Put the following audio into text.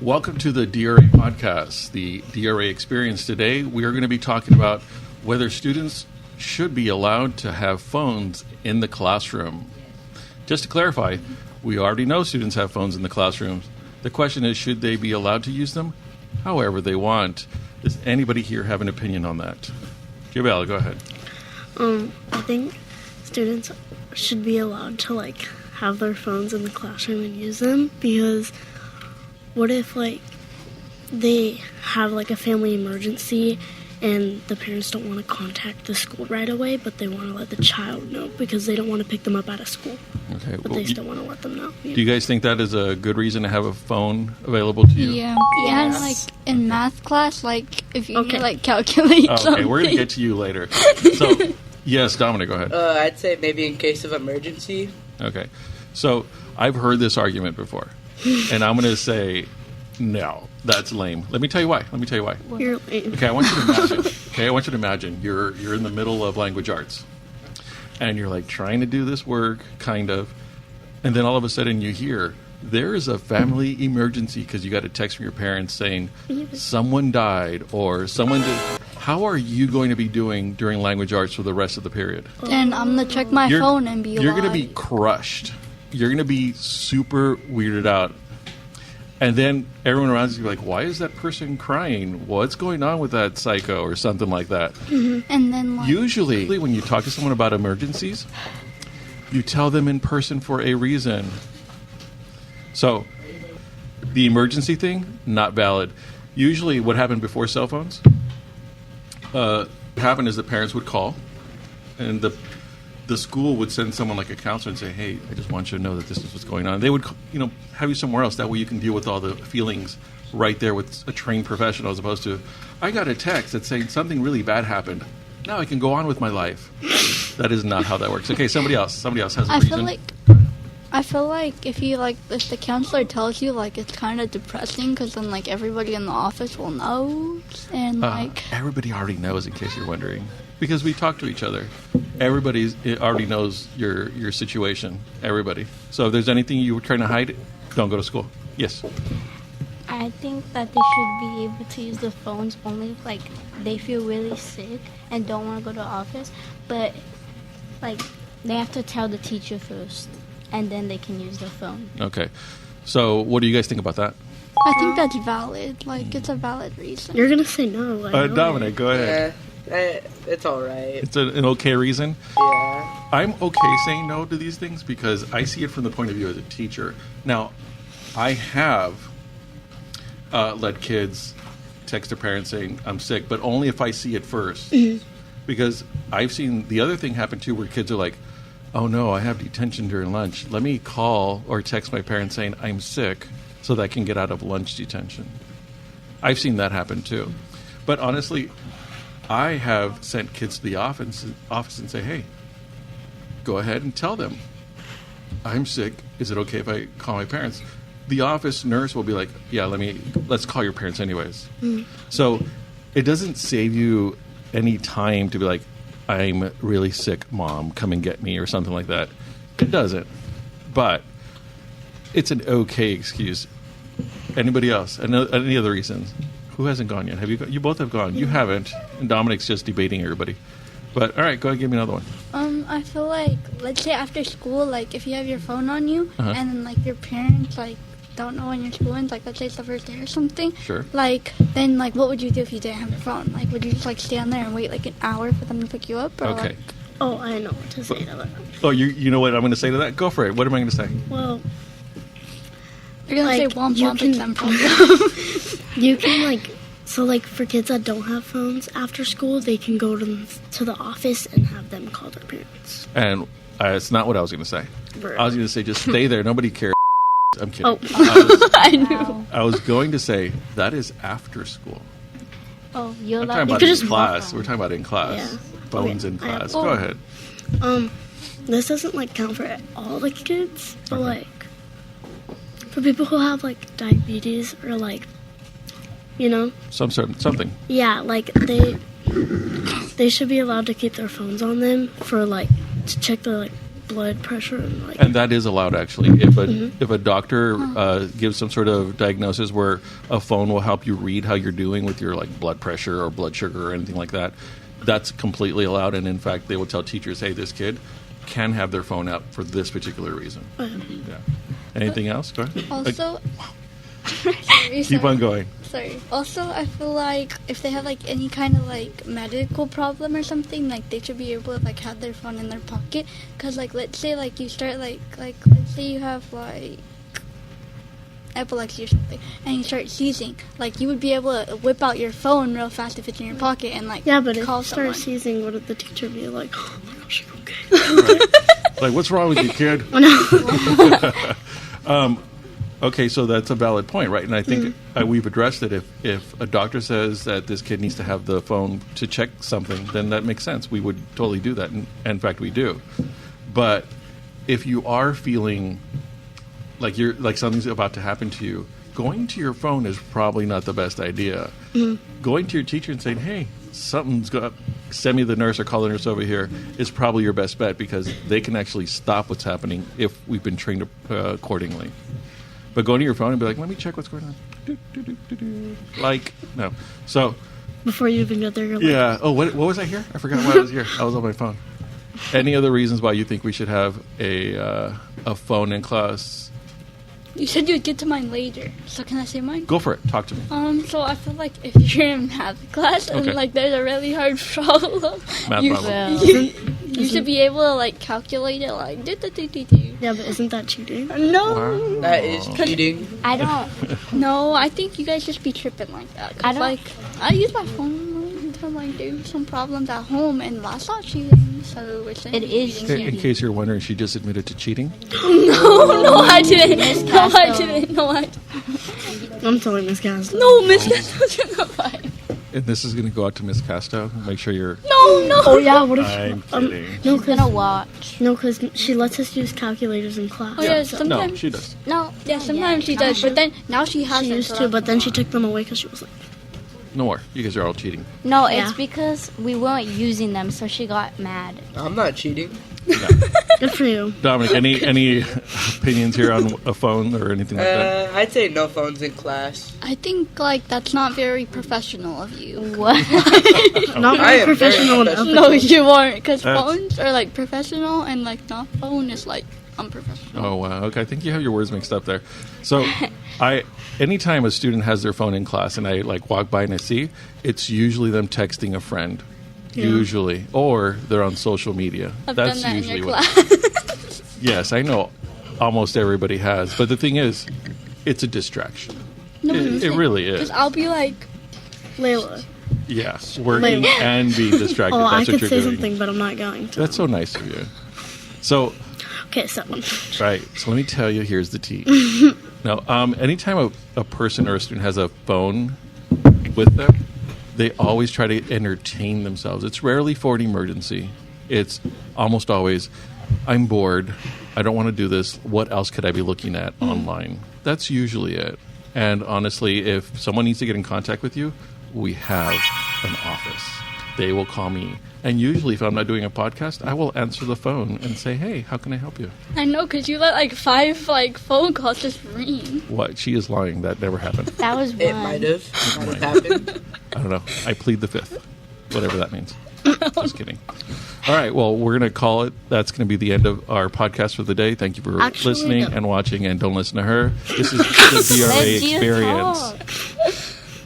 Welcome to the DRA podcast, the DRA experience. Today, we are going to be talking about whether students should be allowed to have phones in the classroom. Just to clarify, we already know students have phones in the classrooms. The question is, should they be allowed to use them however they want? Does anybody here have an opinion on that? Jabel, go ahead. I think students should be allowed to, have their phones in the classroom and use them, because what if, they have, a family emergency and the parents don't want to contact the school right away, but they want to let the child know because they don't want to pick them up out of school. Okay. But they still want to let them know. Do you guys think that is a good reason to have a phone available to you? Yeah. Yes. And, in math class, if you calculate something. Okay, we're going to get to you later. So, yes, Dominic, go ahead. I'd say maybe in case of emergency. Okay. So, I've heard this argument before, and I'm going to say, no, that's lame. Let me tell you why. You're lame. Okay, I want you to imagine you're in the middle of language arts, and you're trying to do this work, kind of, and then all of a sudden you hear there is a family emergency because you got a text from your parents saying someone died or someone did. How are you going to be doing during language arts for the rest of the period? Then I'm going to check my phone and be You're going to be crushed. You're going to be super weirded out. And then everyone around you will be like, why is that person crying? What's going on with that psycho or something like that? Mm-hmm. And then Usually when you talk to someone about emergencies, you tell them in person for a reason. So the emergency thing, not valid. Usually what happened before cell phones, what happened is the parents would call and the school would send someone like a counselor and say, hey, I just want you to know that this is what's going on. They would, have you somewhere else. That way you can deal with all the feelings right there with a trained professional, as opposed to, I got a text that's saying something really bad happened. Now I can go on with my life. That is not how that works. Okay, somebody else has a reason. I feel like if if the counselor tells you, it's kind of depressing, because then, everybody in the office will know, and, everybody already knows, in case you're wondering. Because we talk to each other. Everybody already knows your situation. Everybody. So if there's anything you were trying to hide, don't go to school. Yes? I think that they should be able to use the phones only if, they feel really sick and don't want to go to the office. But, they have to tell the teacher first, and then they can use their phone. Okay. So what do you guys think about that? I think that's valid. It's a valid reason. You're going to say no. Dominic, go ahead. Yeah, it's all right. It's an okay reason? Yeah. I'm okay saying no to these things because I see it from the point of view as a teacher. Now, I have let kids text their parents saying, I'm sick, but only if I see it first. Mm-hmm. Because I've seen the other thing happen, too, where kids are like, oh, no, I have detention during lunch. Let me call or text my parents saying I'm sick so that I can get out of lunch detention. I've seen that happen, too. But honestly, I have sent kids to the office and say, hey, go ahead and tell them I'm sick. Is it okay if I call my parents? The office nurse will be like, yeah, let's call your parents anyways. Mm. So it doesn't save you any time to be like, I'm really sick, Mom, come and get me or something like that. It doesn't. But it's an okay excuse. Anybody else? Any other reasons? Who hasn't gone yet? Have you? You both have gone. You haven't. And Dominic's just debating everybody. But all right, go ahead, give me another one. I feel let's say after school, if you have your phone on you, and then your parents don't know when your school ends, let's say it's the first day or something. Sure. Then what would you do if you didn't have your phone? Would you just stand there and wait an hour for them to pick you up? Or, okay. Oh, I know what to say to that. Oh, you know what I'm going to say to that? Go for it. What am I going to say? Well, you're going to say womp womp example. You can so for kids that don't have phones after school, they can go to the office and have them call their parents. And it's not what I was going to say. Really? I was going to say just stay there. Nobody cares. I'm kidding. Oh, I knew. I was going to say that is after school. Oh, you're I'm allowed talking to about just in class. We're talking about in class. Yeah. Phones in class. Go ahead. This doesn't count for all the kids, but for people who have diabetes or Something. Yeah, they should be allowed to keep their phones on them for to check their blood pressure and like. And that is allowed, actually. If a doctor gives some sort of diagnosis where a phone will help you read how you're doing with your like blood pressure or blood sugar or anything like that, that's completely allowed. And in fact, they will tell teachers, "Hey, this kid can have their phone out for this particular reason." Yeah. Anything else? Go ahead. Also, Keep on going. Sorry. Also, I feel like if they have like any kind of like medical problem or something, like they should be able to like have their phone in their pocket. Cause like let's say like you start like let's say you have like epilepsy or something, and you start seizing, like you would be able to whip out your phone real fast if it's in your pocket and like Yeah, but if call you start someone. seizing, what would the teacher be like? Oh my gosh, you're okay. Right. Like, what's wrong with you, kid? Okay, so that's a valid point, right? And I think we've addressed it. If a doctor says that this kid needs to have the phone to check something, then that makes sense. We would totally do that. And in fact, we do. But if you are feeling like you're like something's about to happen to you, going to your phone is probably not the best idea. Going to your teacher and saying, "Hey, something's got, send me the nurse or call the nurse over here," is probably your best bet, because they can actually stop what's happening if we've been trained accordingly. But go to your phone and be like, "Let me check what's going on." Like, no. So, Before you even get there, you're like, yeah. Oh, what was I here? I forgot why I was here. I was on my phone. Any other reasons why you think we should have a phone in class? You said you'd get to mine later, so can I say mine? Go for it. Talk to me. So I feel like if you're in math class and Okay. like there's a really hard problem, Math you, problem. you should be able to like calculate it like do. yeah, but isn't that cheating? No, That is cheating. I don't. no, I think you guys just be tripping like that. 'Cause, I don't- like I use my phone to like do some problems at home, and that's not cheating. So we're saying It is cheating In here. case you're wondering, she just admitted to cheating. No, I didn't. No, I Castro. didn't. No, I. I'm telling Miss Cass. No, Miss Castro, no, I. And this is going to go out to Miss Casto. Make sure you're... No. Oh yeah, what if? I'm kidding. No, I'm gonna because watch. she lets us use calculators in class. Oh yeah, No, sometimes. she does. No. Yeah, sometimes she does, but then now she has She it, used so to, that's but then she fine. took them away because she was like, No more. You guys are all cheating. No, Yeah. it's because we weren't using them, so she got mad. I'm not cheating. "Good for you." Dominic, any opinions here on a phone or anything like that? I'd say no phones in class. I think like that's not very professional of you. What? Not I very am professional very enough. No, you aren't, because That's- phones are like professional, and like not phone is like unprofessional. Oh, wow. Okay, I think you have your words mixed up there. So, anytime a student has their phone in class and I like walk by and I see, it's usually them texting a friend. Yeah. Usually. Or they're on social media. I've That's done that in usually your what. class. Yes, I know almost everybody has. But the thing is, it's a distraction. No, It really is. Because I'll be like, Layla. Yeah, working and being distracted. Oh, I That's could what you're say doing. something, but I'm not going to. That's so nice of you. So, Okay, so right. So let me tell you. Here's the tea. Now, anytime a person or a student has a phone with them, they always try to entertain themselves. It's rarely for an emergency. It's almost always, "I'm bored. I don't want to do this. What else could I be looking at online?" That's usually it. And honestly, if someone needs to get in contact with you, we have an office. They will call me. And usually, if I'm not doing a podcast, I will answer the phone and say, "Hey, how can I help you?" I know, because you let like 5 like phone calls just ring. What? She is lying. That never happened. That was It one. might have happened. I don't know. I plead the fifth. Whatever that means. Just kidding. All right. Well, we're going to call it. That's going to be the end of our podcast for the day. Thank you for Actually, listening no. and watching. And don't listen to her. This is the DRA Let you experience. talk.